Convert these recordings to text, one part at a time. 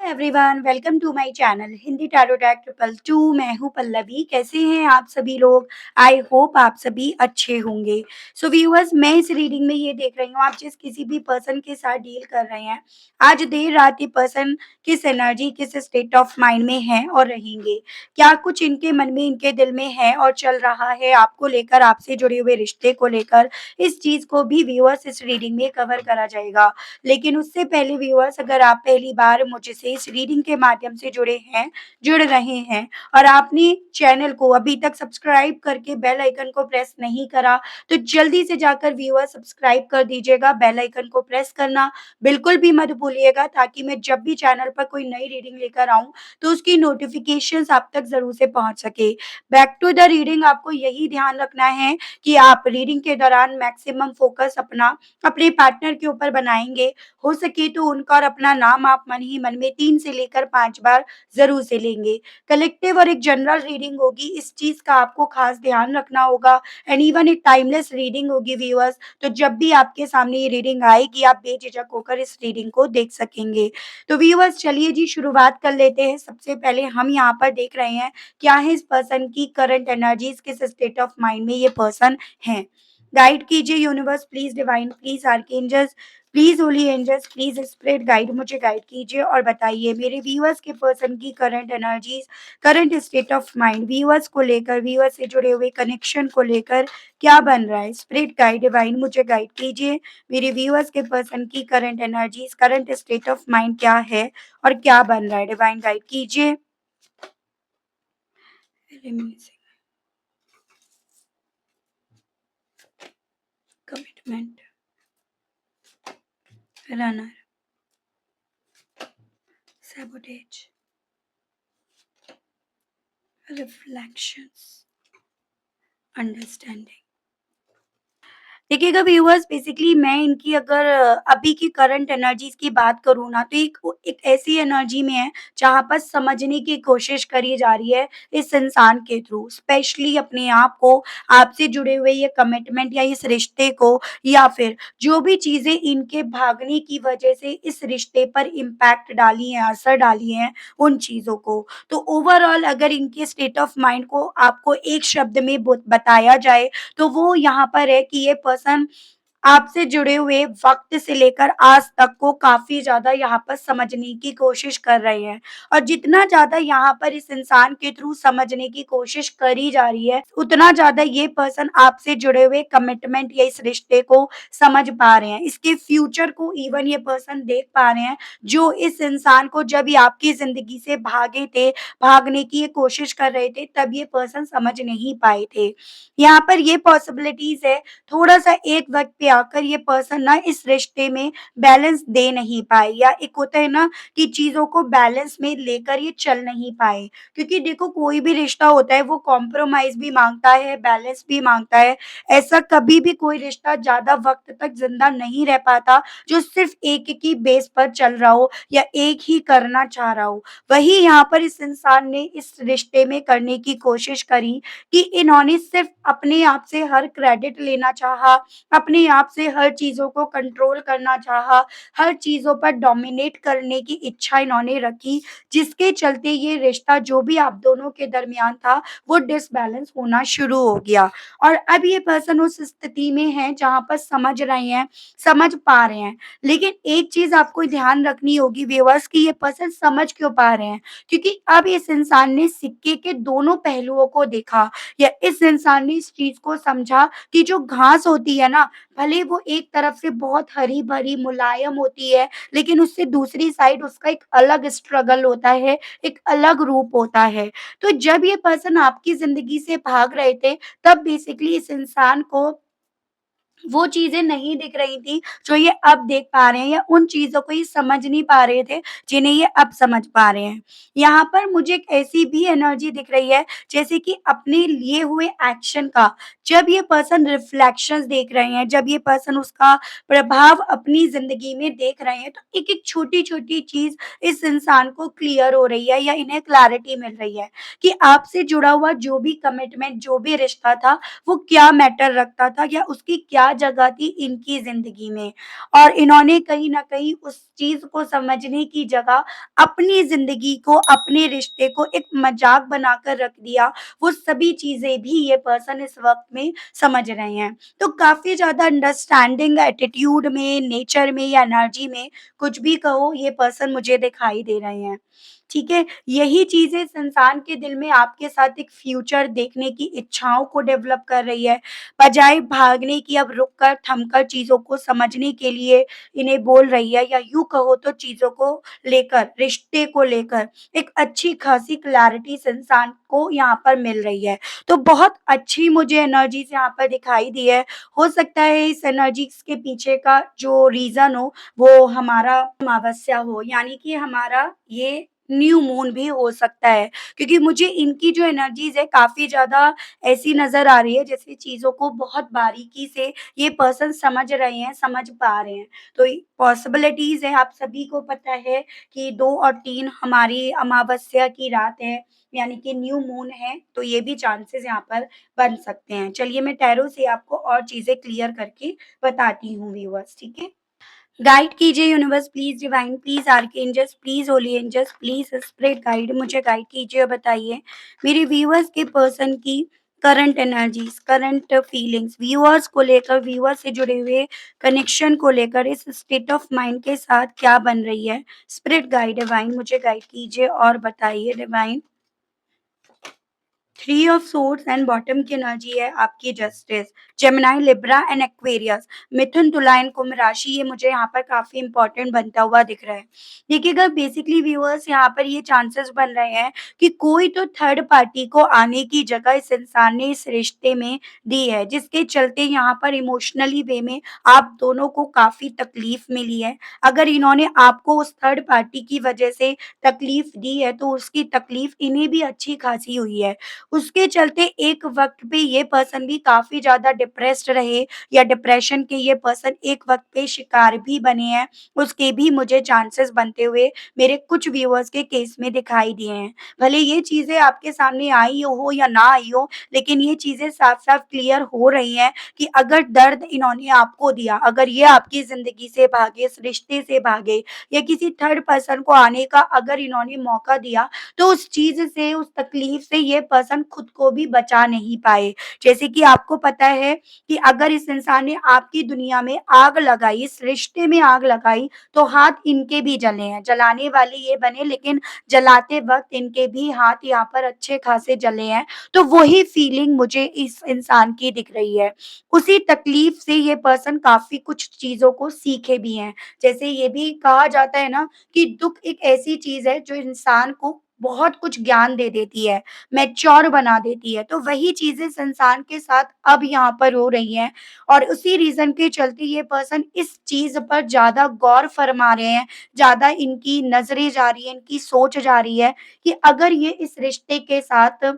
Everyone, welcome to my channel Hindi tarot tech triple two. मैं हूं पल्लवी। कैसे हैं आप सभी लोग? आई होप आप सभी अच्छे होंगे। सो व्यूअर्स, मैं इस रीडिंग में ये देख रही हूँ, आप जिस किसी भी पर्सन के साथ डील कर रहे हैं, आज देर रात ये पर्सन किस एनर्जी, किस स्टेट ऑफ माइंड में है और रहेंगे। क्या कुछ इनके मन में, इनके दिल में है और चल रहा है आपको लेकर, आपसे जुड़े हुए रिश्ते को लेकर। इस चीज को भी व्यूअर्स इस रीडिंग में कवर करा जाएगा। लेकिन उससे पहले व्यूअर्स, अगर आप पहली बार मुझसे इस रीडिंग के माध्यम से जुड़ रहे हैं और आपने चैनल को अभी तक सब्सक्राइब करके बेल आइकन को प्रेस नहीं करा, तो जल्दी से जाकर व्यूअर्स सब्सक्राइब कर दीजिएगा। बेल आइकन को प्रेस करना बिल्कुल भी मत भूलिएगा, ताकि मैं जब भी चैनल पर कोई नई रीडिंग लेकर आऊं तो उसकी नोटिफिकेशंस आप तक जरूर से पहुंच सके। बैक टू द रीडिंग, आपको यही ध्यान रखना है कि आप रीडिंग के दौरान मैक्सिमम फोकस अपना अपने पार्टनर के ऊपर बनाएंगे। हो सके तो उनका और अपना नाम आप मन ही मन में 3 से लेकर 5 बार ज़रूर से लेंगे। कलेक्टिव और एक जनरल रीडिंग होगी, इस चीज़ का आपको खास ध्यान रखना होगा। एंड इवन एक टाइमलेस रीडिंग होगी व्यूअर्स, तो जब भी आपके सामने ये रीडिंग आएगी, आप बेझिझक होकर इस रीडिंग को देख सकेंगे। तो व्यूअर्स, चलिए जी शुरुआत कर लेते हैं। सबसे पहले हम यहाँ पर देख रहे हैं, क्या है इस पर्सन की करंट एनर्जीज़, किस स्टेट ऑफ माइंड में ये पर्सन हैं। गाइड कीजिए universe, please divine, please archangels, please holy angels, please spread guide, मुझे गाइड कीजिए और बताइए मेरे व्यूअर्स के पर्सन की current energies, current state of mind, viewers को लेकर, व्यूअर्स से जुड़े हुए कनेक्शन को लेकर क्या बन रहा है। स्प्रेड गाइड डिवाइन, मुझे गाइड कीजिए मेरे व्यूअर्स के पर्सन की current energies, current state of mind क्या है और क्या बन रहा है। डिवाइन गाइड कीजिए। Commitment, runner, sabotage, reflections, understanding. देखिएगा व्यूअर्स, बेसिकली मैं इनकी अगर अभी की करंट एनर्जीज की बात करूँ ना, तो एक ऐसी एनर्जी में है जहाँ पर समझने की कोशिश करी जा रही है इस इंसान के थ्रू, स्पेशली अपने आप को, आपसे जुड़े हुए ये कमिटमेंट या इस रिश्ते को, या फिर जो भी चीजें इनके भागने की वजह से इस रिश्ते पर इम्पैक्ट डाली हैं, असर डाली हैं, उन चीजों को। तो ओवरऑल अगर इनके स्टेट ऑफ माइंड को आपको एक शब्द में बताया जाए, तो वो यहाँ पर है कि ये पर्सन आपसे जुड़े हुए वक्त से लेकर आज तक को काफी ज्यादा यहाँ पर समझने की कोशिश कर रहे हैं। और जितना ज्यादा यहाँ पर इस इंसान के थ्रू समझने की कोशिश करी जा रही है, उतना ज्यादा ये पर्सन आपसे जुड़े हुए कमिटमेंट या इस रिश्ते को समझ पा रहे हैं, इसके फ्यूचर को इवन ये पर्सन देख पा रहे हैं। जो इस इंसान को जब ये आपकी जिंदगी से भागे थे, भागने की ये कोशिश कर रहे थे, तब ये पर्सन समझ नहीं पाए थे। यहाँ पर ये पॉसिबिलिटीज है, थोड़ा-सा एक वक़्त पे आकर ये पर्सन ना इस रिश्ते में बैलेंस दे नहीं पाए, या एक होता है ना कि चीज़ों को बैलेंस में लेकर ये चल नहीं पाए। क्योंकि देखो, कोई भी रिश्ता होता है वो कॉम्प्रोमाइज़ भी माँगता है, बैलेंस भी माँगता है। ऐसा कभी भी कोई रिश्ता ज़्यादा वक़्त तक ज़िंदा नहीं रह पाता जो सिर्फ़ एक ही बेस पर चल रहा हो या एक ही करना चाह रहा हो। वही यहाँ पर इस इंसान ने इस रिश्ते में करने की कोशिश करी कि इन्होंने सिर्फ अपने आप से हर क्रेडिट लेना चाहा, अपने आप से हर चीज़ों को कंट्रोल करना चाहा, हर चीज़ों पर डोमिनेट करने की इच्छा इन्होंने रखी, जिसके चलते ये रिश्ता जो भी आप दोनों के दरमियान था, वो डिसबैलेंस होना शुरू हो गया। और अब ये पर्सन उस स्थिति में है जहाँ पर समझ रहे हैं, समझ पा रहे हैं। लेकिन एक चीज़ आपको ध्यान रखनी होगी व्यूअर्स, कि ये पर्सन समझ क्यों पा रहे हैं? क्योंकि अब इस इंसान ने सिक्के के दोनों पहलुओं को देखा, या इस इंसान ने इस चीज को समझा कि जो घास होती है ना, भले वो एक तरफ से बहुत हरी भरी मुलायम होती है, लेकिन उससे दूसरी साइड उसका एक अलग स्ट्रगल होता है, एक अलग रूप होता है। तो जब ये पर्सन आपकी जिंदगी से भाग रहे थे, तब बेसिकली इस इंसान को वो चीज़ें नहीं दिख रही थी जो ये अब देख पा रहे हैं, या उन चीज़ों को ये समझ नहीं पा रहे थे जिन्हें ये अब समझ पा रहे हैं। यहाँ पर मुझे एक ऐसी भी एनर्जी दिख रही है, जैसे कि अपने लिए हुए एक्शन का जब ये पर्सन रिफ्लेक्शंस देख रहे हैं, जब ये पर्सन उसका प्रभाव अपनी ज़िंदगी में देख रहे हैं, तो एक-एक छोटी-छोटी चीज़ इस इंसान को क्लियर हो रही है, या इन्हें क्लैरिटी मिल रही है कि आपसे जुड़ा हुआ जो भी कमिटमेंट, जो भी रिश्ता था, वो क्या मैटर रखता था या उसकी क्या क्या जगह थी इनकी ज़िंदगी में और इन्होंने कहीं न कहीं उस चीज़ को समझने की जगह अपनी ज़िंदगी को, अपने रिश्ते को एक मज़ाक बनाकर रख दिया। वो सभी चीज़ें भी ये पर्सन इस वक़्त में समझ रहे हैं। तो काफ़ी ज़्यादा अंडरस्टैंडिंग एटीट्यूड में, नेचर में या एनर्जी में कुछ भी कहो, ये पर्सन मुझे दिखाई दे रहे हैं। ठीक है? यही चीज़ें इस इंसान के दिल में आपके साथ एक फ्यूचर देखने की इच्छाओं को डेवलप कर रही है। बजाय भागने की अब रुक कर, थम कर चीज़ों को समझने के लिए इन्हें बोल रही है या यूँ कहो तो चीज़ों को लेकर, रिश्ते को लेकर एक अच्छी-खासी क्लैरिटी इस इंसान को यहाँ पर मिल रही है। तो बहुत अच्छी मुझे एनर्जीज़ यहाँ पर दिखाई दी है। हो सकता है इस एनर्जीज़ के पीछे का जो रीज़न हो, वो हमारा अमावस्या हो, यानी कि हमारा ये न्यू मून भी हो सकता है। क्योंकि मुझे इनकी जो एनर्जीज़ है काफ़ी ज़्यादा ऐसी नज़र आ रही है जैसे चीज़ों को बहुत बारीकी से ये पर्सन समझ रहे हैं, समझ पा रहे हैं। तो पॉसिबिलिटीज़ है, आप सभी को पता है कि 2 और 3 हमारी अमावस्या की रात है, यानी कि न्यू मून है, तो ये भी चांसेस यहाँ पर बन सकते हैं। चलिए मैं टैरो से आपको और चीज़ें क्लियर करके बताती हूँ व्यूअर्स, ठीक है? गाइड कीजिए universe please, divine please, archangels please, holy angels please, spirit guide मुझे गाइड कीजिए और बताइए मेरे व्यूअर्स के पर्सन की current energies, current feelings, viewers को लेकर, व्यूअर्स से जुड़े हुए कनेक्शन को लेकर इस स्टेट ऑफ माइंड के साथ क्या बन रही है? स्पिरिट गाइड डिवाइन मुझे गाइड कीजिए और बताइए divine. Three of swords and bottom की एनर्जी है आपकी justice, Gemini, Libra and Aquarius, Mithun, Tula and कुंभ राशि, ये मुझे यहाँ पर काफ़ी इम्पोर्टेंट बनता हुआ दिख रहा है। देखिएगा बेसिकली व्यूअर्स यहाँ पर ये चांसेस बन रहे हैं कि कोई तो थर्ड पार्टी को आने की जगह इस इंसान ने इस रिश्ते में दी है, जिसके चलते यहाँ पर इमोशनली वे में आप दोनों को काफ़ी तकलीफ मिली है। अगर इन्होंने आपको उस थर्ड पार्टी की वजह से तकलीफ दी है, तो उसकी तकलीफ इन्हें भी अच्छी खासी हुई है। उसके चलते एक वक़्त पे ये पर्सन भी काफ़ी ज़्यादा डिप्रेस्ड रहे या डिप्रेशन के ये पर्सन एक वक़्त पे शिकार भी बने हैं, उसके भी मुझे चांसेस बनते हुए मेरे कुछ व्यूअर्स के केस में दिखाई दिए हैं। भले ये चीज़ें आपके सामने आई हो या ना आई हो, लेकिन ये चीज़ें साफ-साफ क्लियर हो रही हैं कि अगर दर्द इन्होंने आपको दिया, अगर ये आपकी ज़िंदगी से भागे, इस रिश्ते से भागे या किसी थर्ड पर्सन को आने का अगर इन्होंने मौका दिया, तो उस चीज़ से, उस तकलीफ से ये पर्सन खुद को भी बचा नहीं पाए। जैसे कि आपको पता है कि अगर इस इंसान ने आपकी दुनिया में आग लगाई, इस रिश्ते में आग लगाई, तो हाथ इनके भी जले हैं। जलाने वाले ये बने लेकिन जलाते वक़्त इनके भी हाथ यहाँ पर अच्छे खासे जले हैं। तो वही फीलिंग मुझे इस इंसान की दिख रही है। उसी तकलीफ से ये पर्सन काफ़ी कुछ चीज़ों को सीखे भी हैं। जैसे ये भी कहा जाता है ना कि दुःख एक ऐसी चीज़ है जो इंसान को बहुत कुछ ज्ञान दे देती है, मैच्योर बना देती है। तो वही चीज़ें संसार के साथ अब यहाँ पर हो रही हैं और उसी रीज़न के चलते ये पर्सन इस चीज़ पर ज़्यादा गौर फरमा रहे हैं, ज़्यादा इनकी नज़रें जा रही हैं, इनकी सोच जा रही है कि अगर ये इस रिश्ते के साथ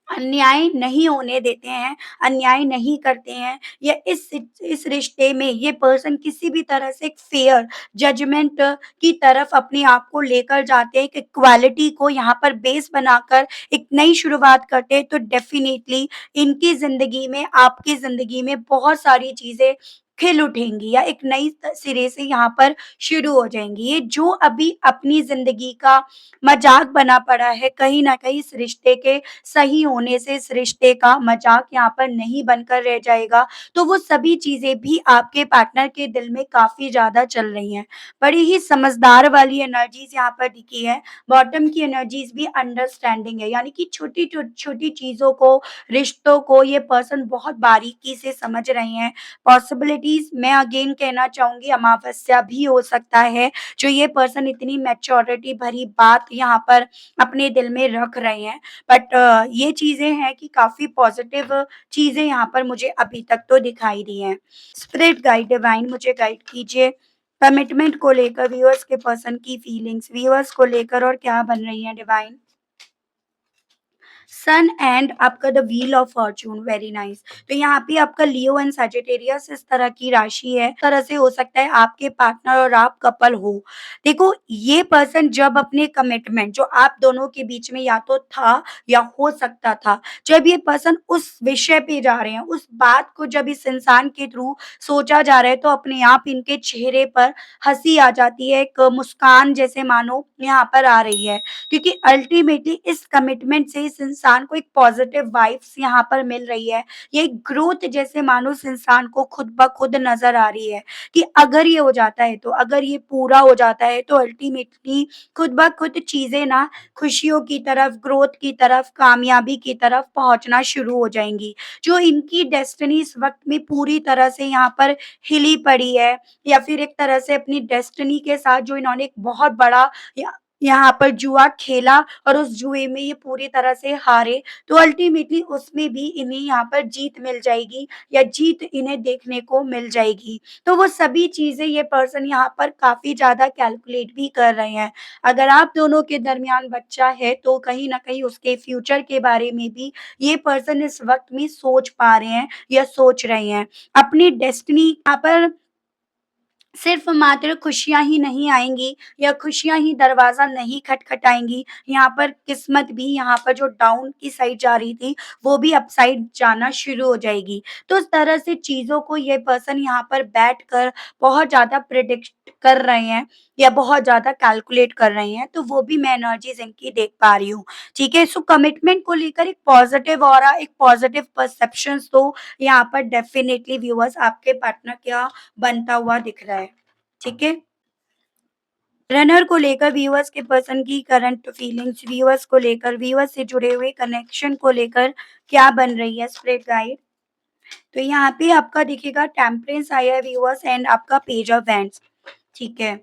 अन्याय नहीं होने देते हैं, अन्याय नहीं करते हैं या इस रिश्ते में ये पर्सन किसी भी तरह से एक फेयर जजमेंट की तरफ अपने आप को लेकर जाते हैं, एक इक्वालिटी को यहाँ पर बेस बनाकर एक नई शुरुआत करते हैं, तो डेफ़िनेटली इनकी ज़िंदगी में, आपकी ज़िंदगी में बहुत सारी चीज़ें खिल उठेंगी या एक नई सिरे से यहाँ पर शुरू हो जाएँगी। ये जो अभी अपनी ज़िंदगी का मज़ाक बना पड़ा है, कहीं न कहीं इस रिश्ते के सही होने से इस रिश्ते का मज़ाक यहाँ पर नहीं बनकर रह जाएगा, तो वो सभी चीज़ें भी आपके पार्टनर के दिल में काफ़ी ज़्यादा चल रही हैं। बड़ी ही समझदार वाली एनर्जीज़ यहाँ पर दिखी है, बॉटम की एनर्जीज़ भी अंडरस्टैंडिंग है, यानी कि छोटी चीज़ों को, रिश्तों को ये पर्सन बहुत बारीकी से समझ रहे हैं। पॉसिबिलिटीज़ मैं अगेन कहना चाहूँगी अमावस्या भी हो सकता है, जो ये पर्सन इतनी मैच्योरिटी भरी बात यहाँ पर अपने दिल में रख रहे हैं। बट ये चीज़ें हैं कि काफ़ी पॉज़िटिव चीज़ें यहाँ पर मुझे अभी तक तो दिखाई दी हैं। स्पिरिट गाइड डिवाइन मुझे गाइड कीजिए, कमिटमेंट को लेकर व्यूअर्स के पर्सन की फीलिंग्स, व्यूअर्स को लेकर और क्या बन रही हैं डिवाइन? सन एंड आपका the wheel of Fortune, very nice. तो यहाँ पे आपका लियो एंड सजिटेरियस इस तरह की राशि है, इस तरह से हो सकता है आपके पार्टनर और आप कपल हो। देखो, ये पर्सन जब अपने कमिटमेंट जो आप दोनों के बीच में या तो था या हो सकता था, जब ये पर्सन उस विषय पे जा रहे हैं, उस बात को जब इस इंसान के थ्रू सोचा जा रहा है, तो अपने आप इनके चेहरे पर हंसी आ जाती है, एक मुस्कान जैसे मानो यहाँ पर आ रही है। क्योंकि अल्टीमेटली इस कमिटमेंट से इस इंसान को एक पॉजिटिव वाइब्स यहाँ पर मिल रही है। ये एक ग्रोथ जैसे मानो उस इंसान को खुद ब खुद नज़र आ रही है कि अगर ये हो जाता है तो, अगर ये पूरा हो जाता है तो अल्टीमेटली खुद ब खुद चीज़ें ना खुशियों की तरफ, ग्रोथ की तरफ, कामयाबी की तरफ पहुँचना शुरू हो जाएँगी। जो इनकी डेस्टिनी इस वक़्त में पूरी तरह से यहाँ पर हिली पड़ी है, या फिर एक तरह से अपनी डेस्टिनी के साथ जो इन्होंने एक बहुत बड़ा या यहाँ पर जुआ खेला और उस जुए में ये पूरी तरह से हारे, तो अल्टीमेटली उसमें भी इन्हें यहाँ पर जीत मिल जाएगी या जीत इन्हें देखने को मिल जाएगी। तो वो सभी चीज़ें ये पर्सन यहाँ पर काफ़ी ज़्यादा कैलकुलेट भी कर रहे हैं। अगर आप दोनों के दरमियान बच्चा है, तो कहीं न कहीं उसके फ्यूचर के बारे में भी ये पर्सन इस वक़्त में सोच पा रहे हैं या सोच रहे हैं। अपनी डेस्टिनी यहाँ पर सिर्फ़ मात्र खुशियाँ ही नहीं आएँगी या खुशियाँ ही दरवाज़ा नहीं खटखटाएँगी, यहाँ पर किस्मत भी यहाँ पर जो डाउन की साइड जा रही थी, वो भी अप साइड जाना शुरू हो जाएगी। तो इस तरह से चीज़ों को ये पर्सन यहाँ पर बैठकर बहुत ज़्यादा प्रिडिक्ट कर रहे हैं या बहुत ज़्यादा कैलकुलेट कर रहे हैं, तो वो भी मैं एनर्जीज़ इनकी देख पा रही हूँ। ठीक है? सो कमिटमेंट को लेकर एक पॉज़िटिव ऑरा, एक पॉज़िटिव परसेप्शंस तो यहाँ पर डेफ़िनिटली व्यूअर्स आपके पार्टनर का बनता हुआ दिख रहा है। ठीक है? रनर को लेकर व्यूअर्स के पर्सन की करंट फीलिंग्स, व्यूअर्स को लेकर, व्यूअर्स से जुड़े हुए कनेक्शन को लेकर क्या बन रही है स्पिरिट गाइड? तो यहाँ पे आपका दिखेगा टेम्परेंस आया है व्यूअर्स एंड आपका पेज ऑफ वैंड्स। ठीक है?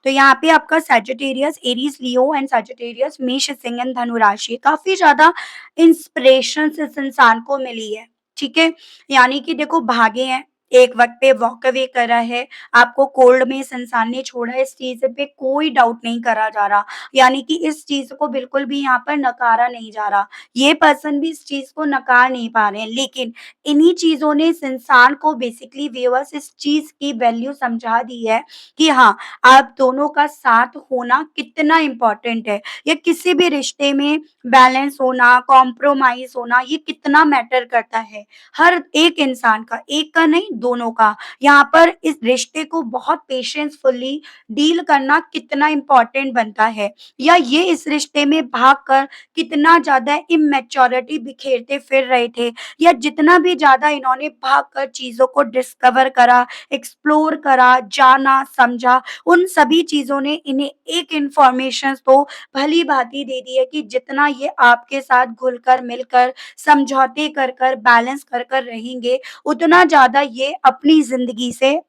तो यहाँ पे आपका Sagittarius, Aries, Leo and Sagittarius, मेष, सिंह एंड धनु राशि। काफ़ी ज़्यादा इंस्पिरेशंस इस इंसान को मिली है, ठीक है? यानी कि देखो भागे हैं, एक वक़्त पे वॉक अवे करा है, आपको कोल्ड में इस इंसान ने छोड़ा है, इस चीज़ पे कोई डाउट नहीं करा जा रहा। यानी कि इस चीज़ को बिल्कुल भी यहाँ पर नकारा नहीं जा रहा। ये पर्सन भी इस चीज़ को नकार नहीं पा रहे हैं, लेकिन इन्हीं चीज़ों ने इस इंसान को बेसिकली व्यूअर्स इस चीज़ की वैल्यू समझा दी है कि हाँ, आप दोनों का साथ होना कितना इम्पोर्टेंट है, या किसी भी रिश्ते में बैलेंस होना, कॉम्प्रोमाइज़ होना, ये कितना मैटर करता है। हर एक इंसान का, एक का नहीं दोनों का। यहाँ पर इस रिश्ते को बहुत पेशेंसफुली डील करना कितना इम्पोर्टेंट बनता है, या ये इस रिश्ते में भागकर कितना ज़्यादा इमैच्योरिटी बिखेरते फिर रहे थे, या जितना भी ज़्यादा इन्होंने भागकर चीज़ों को डिस्कवर करा, एक्सप्लोर करा, जाना, समझा, उन सभी चीज़ों ने इन्हें एक इन्फॉर्मेशन तो भली-भाँति दे दी है कि जितना ये आपके साथ घुल-कर, मिलकर, समझौते कर कर, बैलेंस कर कर रहेंगे, उतना ज़्यादा ये अपनी ज़िंदगी से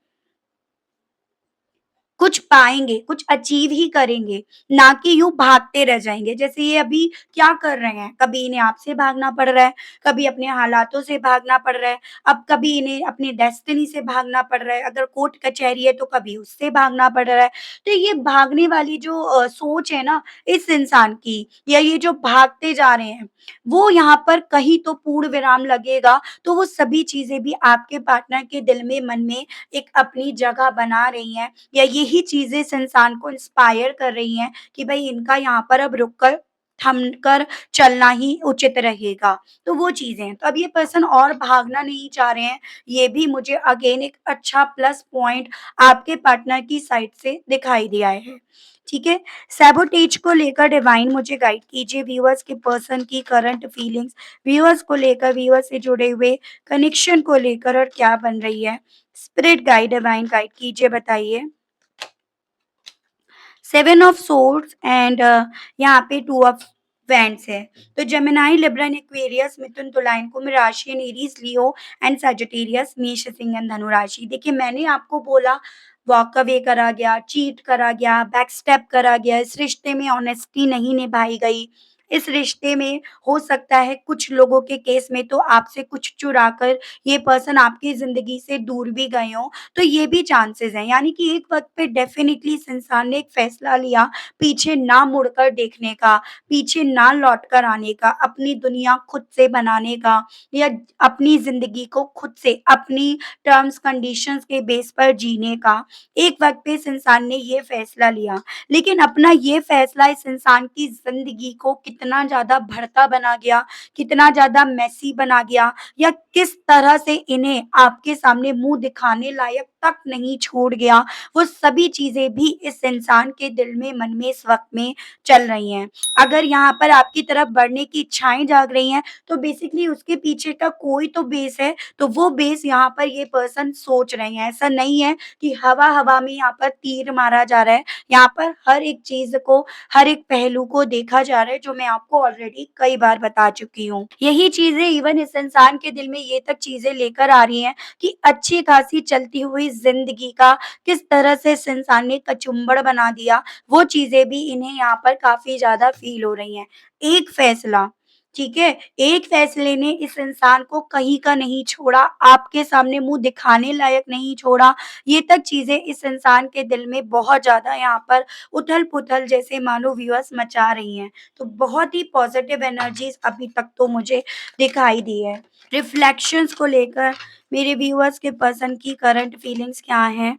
कुछ पाएँगे, कुछ अचीव ही करेंगे, ना कि यूँ भागते रह जाएँगे। जैसे ये अभी क्या कर रहे हैं, कभी इन्हें आपसे भागना पड़ रहा है, कभी अपने हालातों से भागना पड़ रहा है, अब कभी इन्हें अपनी डेस्टिनी से भागना पड़ रहा है, अगर कोर्ट कचहरी है तो कभी उससे भागना पड़ रहा है। तो ये भागने वाली जो सोच है ना इस इंसान की, या ये जो भागते जा रहे हैं, वो यहाँ पर कहीं तो पूर्ण विराम लगेगा, तो वो सभी चीज़ें भी आपके पार्टनर के दिल में, मन में एक अपनी जगह बना रही हैं, या यही चीज़ें इस इंसान को इंस्पायर कर रही हैं कि भई इनका यहाँ पर अब रुक कर, थम कर चलना ही उचित रहेगा। तो वो चीज़ें हैं। तो अब ये पर्सन और भागना नहीं चाह रहे हैं, ये भी मुझे अगेन एक अच्छा प्लस पॉइंट आपके पार्टनर की साइड से दिखाई दिया है। ठीक है? सैबोटेज को लेकर डिवाइन मुझे गाइड कीजिए, व्यूअर्स के पर्सन की करंट फीलिंग्स, व्यूअर्स को लेकर, व्यूअर्स से जुड़े हुए कनेक्शन को लेकर और क्या बन रही है? स्पिरिट गाइड, डिवाइन गाइड कीजिए, बताइए। सेवन ऑफ सोर्ड्स एंड यहाँ पे टू ऑफ वैंड्स है। तो Gemini, Libra and Aquarius, Mithun, तुला, कुंभ राशि and Aries, Leo and Sagittarius, मेष, सिंह एंड धनु राशि। देखिए मैंने आपको बोला वॉक अवे करा गया, चीट करा गया, बैक स्टेप करा गया, इस रिश्ते में ऑनेस्टी नहीं निभाई गई, इस रिश्ते में हो सकता है कुछ लोगों के केस में तो आपसे कुछ चुरा कर ये पर्सन आपकी ज़िंदगी से दूर भी गए हों, तो ये भी चांसेज़ हैं। यानी कि एक वक़्त पे डेफ़िनिटली इस इंसान ने एक फ़ैसला लिया पीछे ना मुड़कर देखने का, पीछे ना लौट कर आने का, अपनी दुनिया खुद से बनाने का या अपनी ज़िंदगी को खुद से अपनी टर्म्स कंडीशंस के बेस पर जीने का। एक वक़्त पे इस इंसान ने ये फ़ैसला लिया, लेकिन अपना ये फ़ैसला इस इंसान की ज़िंदगी को कितना ज़्यादा भरता बना गया, कितना ज़्यादा मेसी बना गया या किस तरह से इन्हें आपके सामने मुँह दिखाने लायक तक नहीं छोड़ गया, वो सभी चीज़ें भी इस इंसान के दिल में, मन में इस वक़्त में चल रही हैं। अगर यहाँ पर आपकी तरफ बढ़ने की इच्छाएँ जाग रही हैं, तो बेसिकली उसके पीछे का कोई तो बेस है, तो वो बेस यहाँ पर ये पर्सन सोच रहे हैं। ऐसा नहीं है कि हवा-हवा में यहाँ पर तीर मारा जा रहा है, यहाँ पर हर एक चीज़ को, हर एक पहलू को देखा जा रहा है, जो मैं आपको ऑलरेडी कई बार बता चुकी हूँ। यही चीज़ें इवन इस इंसान के दिल में ये तक चीज़ें लेकर आ रही हैं कि अच्छी-खासी चलती हुई ज़िंदगी का किस तरह से इस इंसान ने कचुम्बड़ बना दिया, वो चीज़ें भी इन्हें यहाँ पर काफ़ी ज़्यादा फ़ील हो रही हैं। एक फ़ैसला, ठीक है? एक फ़ैसले ने इस इंसान को कहीं का नहीं छोड़ा, आपके सामने मुँह दिखाने लायक नहीं छोड़ा, ये तक चीज़ें इस इंसान के दिल में बहुत ज़्यादा यहाँ पर उथल-पुथल जैसे मानो व्यूअर्स मचा रही हैं। तो बहुत ही पॉज़िटिव एनर्जीज़ अभी तक तो मुझे दिखाई दी है। रिफ्लेक्शंस को लेकर मेरे व्यूअर्स के पर्सन की करंट फीलिंग्स क्या हैं?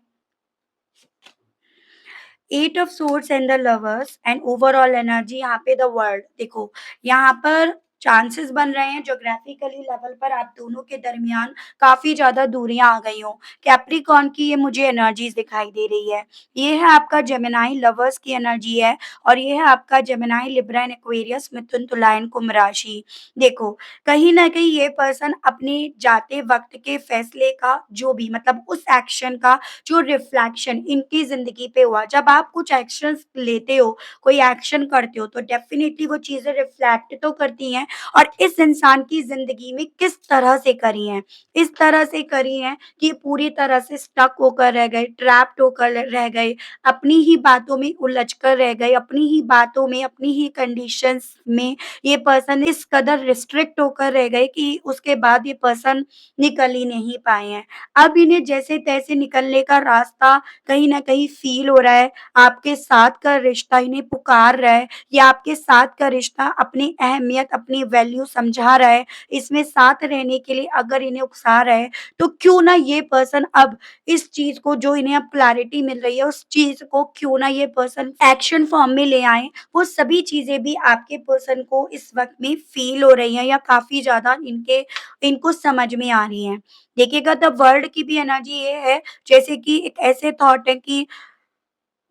Eight of swords and the lovers and overall energy यहाँ पे द वर्ल्ड देखो, यहाँ पर चांसेस बन रहे हैं ज्योग्राफिकली लेवल पर आप दोनों के दरमियान काफ़ी ज़्यादा दूरियाँ आ गई हों। कैप्रिकॉर्न की ये मुझे एनर्जीज़ दिखाई दे रही है। ये है आपका जेमिनी लवर्स की एनर्जी है और ये है आपका Gemini, Libra and Aquarius, Mithun, Tula and कुंभ राशि। देखो, कहीं न कहीं ये पर्सन अपने जाते वक़्त के फैसले का जो भी मतलब उस एक्शन का जो रिफ्लेक्शन इनकी ज़िंदगी पे हुआ। जब आप कुछ एक्शंस लेते हो, कोई एक्शन करते हो, तो डेफ़िनिटली वो चीज़ें रिफ्लेक्ट तो करती हैं और इस इंसान की ज़िंदगी में किस तरह से करी हैं। इस तरह से करी हैं कि पूरी तरह से स्टक होकर रह गए, ट्रैप्ड होकर रह गए, अपनी ही बातों में उलझ कर रह गए, अपनी ही बातों में, अपनी ही कंडीशंस में ये पर्सन इस कदर रिस्ट्रिक्ट होकर रह गए कि उसके बाद ये पर्सन निकल ही नहीं पाए हैं। अब इन्हें जैसे-तैसे निकलने का रास्ता कहीं न कहीं फ़ील हो रहा है, आपके साथ का रिश्ता इन्हें पुकार रहा है या आपके साथ का रिश्ता अपनी अहमियत, अपनी वैल्यू समझा रहा है, इसमें साथ रहने के लिए अगर इन्हें उकसा रहा है, तो क्यों ना ये पर्सन अब इस चीज़ को जो इन्हें अब क्लैरिटी मिल रही है, उस चीज़ को क्यों ना ये पर्सन एक्शन फॉर्म में ले आएँ। वो सभी चीज़ें भी आपके पर्सन को इस वक़्त में फ़ील हो रही हैं या काफ़ी ज़्यादा इनको समझ में आ रही हैं। देखिएगा द वर्ल्ड की भी एनर्जी ये है जैसे कि एक ऐसे थॉट है कि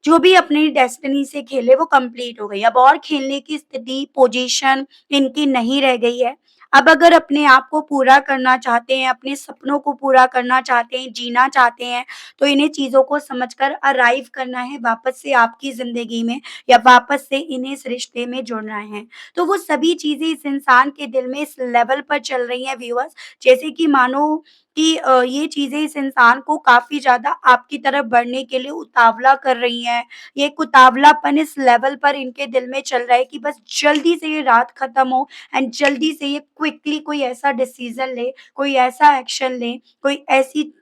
जो भी अपनी डेस्टिनी से खेले वो कंप्लीट हो गई। अब और खेलने की स्थिति, पोज़ीशन इनकी नहीं रह गई है। अब अगर अपने आप को पूरा करना चाहते हैं, अपने सपनों को पूरा करना चाहते हैं, जीना चाहते हैं, तो इन्हें चीज़ों को समझकर अराइव करना है वापस से आपकी ज़िंदगी में या वापस से इन्हें इस रिश्ते में जुड़ना है। तो वो सभी चीज़ें इस इंसान के दिल में इस लेवल पर चल रही हैं व्यूअर्स, जैसे कि मानो कि ये चीज़ें इस इंसान को काफ़ी ज़्यादा आपकी तरफ बढ़ने के लिए उतावला कर रही हैं। ये एक उतावलापन इस लेवल पर इनके दिल में चल रहा है कि बस जल्दी से ये रात खत्म हो एंड जल्दी से ये क्विकली कोई ऐसा डिसीज़न ले, कोई ऐसा एक्शन लें, कोई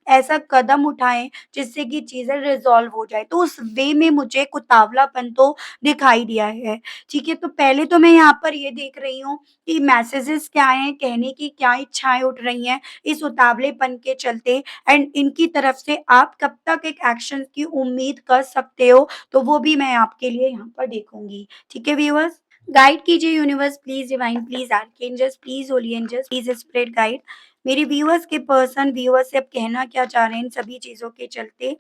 ऐसा कदम उठाएँ जिससे कि चीज़ें रिज़ॉल्व हो जाएँ। तो उस वे में मुझे एक उतावलापन तो दिखाई दिया है। ठीक है, तो पहले तो मैं यहाँ पर ये देख रही हूँ कि मैसेजेज़ क्या हैं, कहने की क्या इच्छाएँ उठ रही हैं इस उतावलेपन के चलते एंड इनकी तरफ से आप कब तक एक एक्शन की उम्मीद कर सकते हो, तो वो भी मैं आपके लिए यहाँ पर देखूँगी। ठीक है व्यूअर्स? गाइड कीजिए universe please, divine please, archangels please, holy angels please spread guide. मेरे व्यूअर्स के पर्सन व्यूअर्स से अब कहना क्या चाह रहे हैं इन सभी चीज़ों के चलते?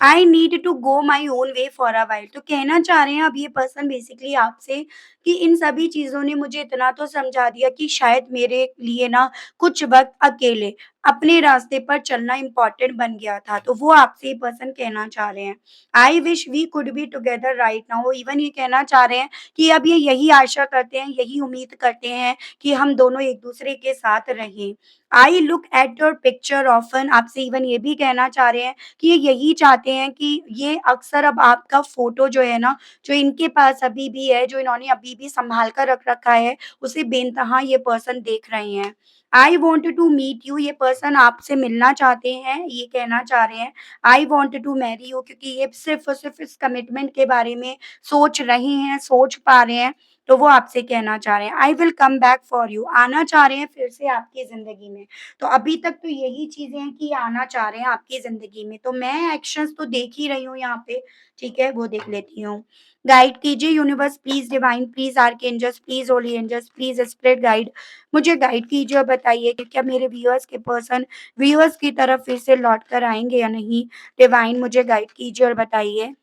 I need to go my own way for a while. तो कहना चाह रहे हैं अब ये पर्सन बेसिकली आपसे कि इन सभी चीज़ों ने मुझे इतना तो समझा दिया कि शायद मेरे लिए ना कुछ वक़्त अकेले अपने रास्ते पर चलना इम्पोर्टेंट बन गया था। तो वो आपसे ये पर्सन कहना चाह रहे हैं। I wish we could be together right now. Even ये कहना चाह रहे हैं कि अब ये यही आशा करते हैं, यही उम्मीद करते हैं कि हम दोनों एक-दूसरे के साथ रहें। I look at your picture often. आपसे इवन ये भी कहना चाह रहे हैं कि ये यही चाहते हैं कि ये अक्सर अब आपका फ़ोटो जो है ना, जो इनके पास अभी भी है, जो इन्होंने अभी भी सँभाल कर रख रखा है, उसे बेइंतहा ये पर्सन देख रहे हैं। I want to meet you. ये पर्सन आपसे मिलना चाहते हैं, ये कहना चाह रहे हैं। I want to marry you, क्योंकि ये सिर्फ़ और सिर्फ़ इस कमिटमेंट के बारे में सोच रहे हैं, सोच पा रहे हैं, तो वो आपसे कहना चाह रहे हैं। I will come back for you. आना चाह रहे हैं फिर से आपकी ज़िंदगी में। तो अभी तक तो यही चीज़ें हैं कि आना चाह रहे हैं आपकी ज़िंदगी में। तो मैं एक्शंस तो देख ही रही हूँ यहाँ पे, ठीक है? वो देख लेती हूँ। गाइड कीजिए universe please, divine please, archangels please, holy angels please, spirit guide, मुझे गाइड कीजिए और बताइए कि क्या मेरे व्यूअर्स के पर्सन व्यूअर्स की तरफ फिर से लौट कर आएँगे या नहीं? डिवाइन मुझे गाइड कीजिए और बताइए।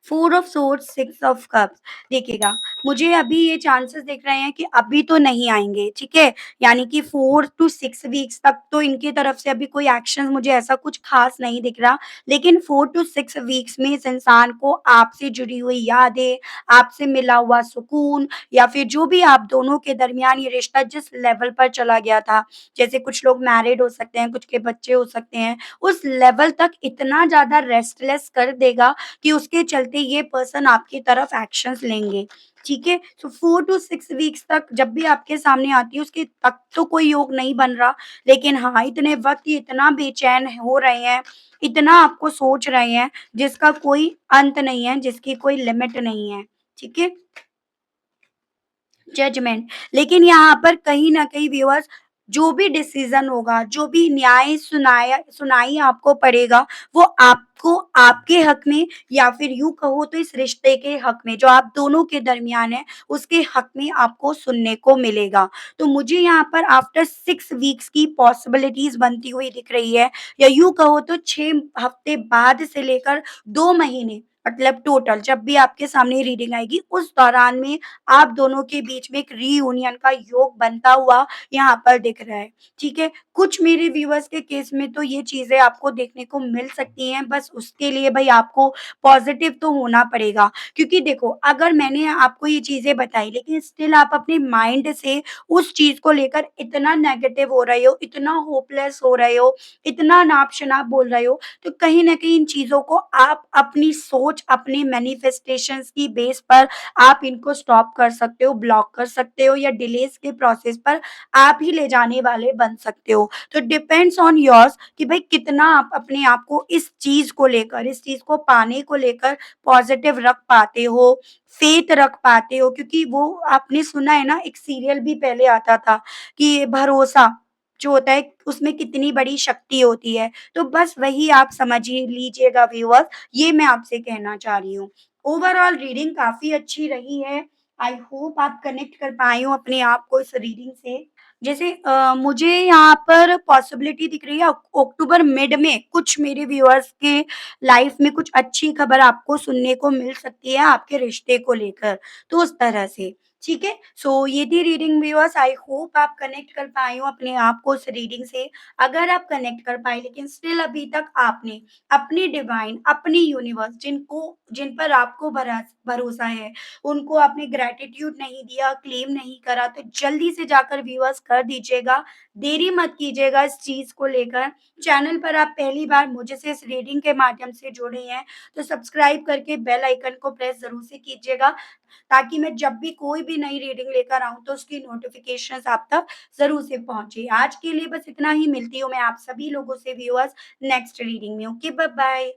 Four of swords, six of cups. देखिएगा, मुझे अभी ये चांसेस दिख रहे हैं कि अभी तो नहीं आएँगे, ठीक है? यानी कि 4 टू 6 वीक्स तक तो इनकी तरफ से अभी कोई एक्शन मुझे ऐसा कुछ ख़ास नहीं दिख रहा। लेकिन 4 टू 6 वीक्स में इस इंसान को आपसे जुड़ी हुई यादें, आपसे मिला हुआ सुकून, या फिर जो भी आप दोनों के दरमियान ये रिश्ता जिस लेवल पर चला गया था, जैसे कुछ लोग मैरिड हो सकते हैं, कुछ के बच्चे हो सकते हैं, उस लेवल तक इतना ज़्यादा रेस्टलेस कर देगा कि उसके चलते ये पर्सन आपकी तरफ एक्शंस लेंगे, ठीक है? सो 4 टू 6 वीक्स तक जब भी आपके सामने आती है, उसके तक तो कोई योग नहीं बन रहा, लेकिन हाँ, इतने वक़्त ये इतना बेचैन हो रहे हैं, इतना आपको सोच रहे हैं, जिसका कोई अंत नहीं है, जिसकी कोई लिमिट नहीं है, ठीक है? जजमेंट। लेकिन यहाँ पर कहीं न कहीं व्यूअर्स, जो भी डिसीज़न होगा, जो भी न्याय सुनाई आपको पड़ेगा, वो आपको आपके हक में, या फिर यूँ कहो तो इस रिश्ते के हक में, जो आप दोनों के दरमियान है, उसके हक में आपको सुनने को मिलेगा। तो मुझे यहाँ पर आफ्टर 6 वीक्स की पॉसिबिलिटीज़ बनती हुई दिख रही है, या यूँ कहो तो 6 हफ्ते बाद से लेकर 2 महीने, मतलब टोटल जब भी आपके सामने रीडिंग आएगी, उस दौरान में आप दोनों के बीच में एक रीयूनियन का योग बनता हुआ यहाँ पर दिख रहा है, ठीक है? कुछ मेरे व्यूअर्स के केस में तो ये चीज़ें आपको देखने को मिल सकती हैं, बस उसके लिए भई आपको पॉज़िटिव तो होना पड़ेगा। क्योंकि देखो, अगर मैंने आपको ये चीज़ें बताई, लेकिन स्टिल आप अपने माइंड से उस चीज़ को लेकर इतना नेगेटिव हो रहे हो, इतना होपलेस हो रहे हो, इतना नाप-शनाप बोल रहे हो, तो कहीं न कहीं इन चीज़ों को आप अपनी सोच, अपने मैनिफेस्टेशंस की बेस पर आप इनको स्टॉप कर सकते हो, ब्लॉक कर सकते हो, या डिलेज़ के प्रोसेस पर आप ही ले जाने वाले बन सकते हो। तो डिपेंड्स ऑन योर्स कि भई कितना आप अपने आप को इस चीज़ को लेकर, इस चीज़ को पाने को लेकर पॉज़िटिव रख पाते हो, फ़ेथ रख पाते हो, क्योंकि वो आपने सुना है ना, एक सीरियल भी पहले आता था कि भरोसा जो होता है उसमें कितनी बड़ी शक्ति होती है। तो बस वही आप समझ ही लीजिएगा व्यूअर्स, ये मैं आपसे कहना चाह रही हूँ। ओवरऑल रीडिंग काफ़ी अच्छी रही है। आई होप आप कनेक्ट कर पाए हो अपने आप को इस रीडिंग से। जैसे मुझे यहाँ पर पॉसिबिलिटी दिख रही है अक्टूबर मिड में कुछ मेरे व्यूअर्स के लाइफ में कुछ अच्छी खबर आपको सुनने को मिल सकती है आपके रिश्ते को लेकर। तो उस तरह से, ठीक है? सो ये थी रीडिंग व्यूअर्स, आई होप आप कनेक्ट कर पाए हो अपने आप को उस रीडिंग से। अगर आप कनेक्ट कर पाए, लेकिन स्टिल अभी तक आपने अपनी डिवाइन, अपनी यूनिवर्स, जिन पर आपको भरोसा है, उनको आपने ग्रैटिट्यूड नहीं दिया, क्लेम नहीं करा, तो जल्दी से जाकर व्यूअर्स कर दीजिएगा। देरी मत कीजिएगा इस चीज़ को लेकर। चैनल पर आप पहली बार मुझसे इस रीडिंग के माध्यम से जुड़े हैं, तो सब्सक्राइब करके बेल आइकन को प्रेस ज़रूर से कीजिएगा, ताकि मैं जब भी कोई भी नई रीडिंग लेकर आऊँ, तो उसकी नोटिफ़िकेशंस आप तक ज़रूर से पहुँचे। आज के लिए बस इतना ही, मिलती हूँ मैं आप सभी लोगों से व्यूअर्स नेक्स्ट रीडिंग में। Okay, bye bye.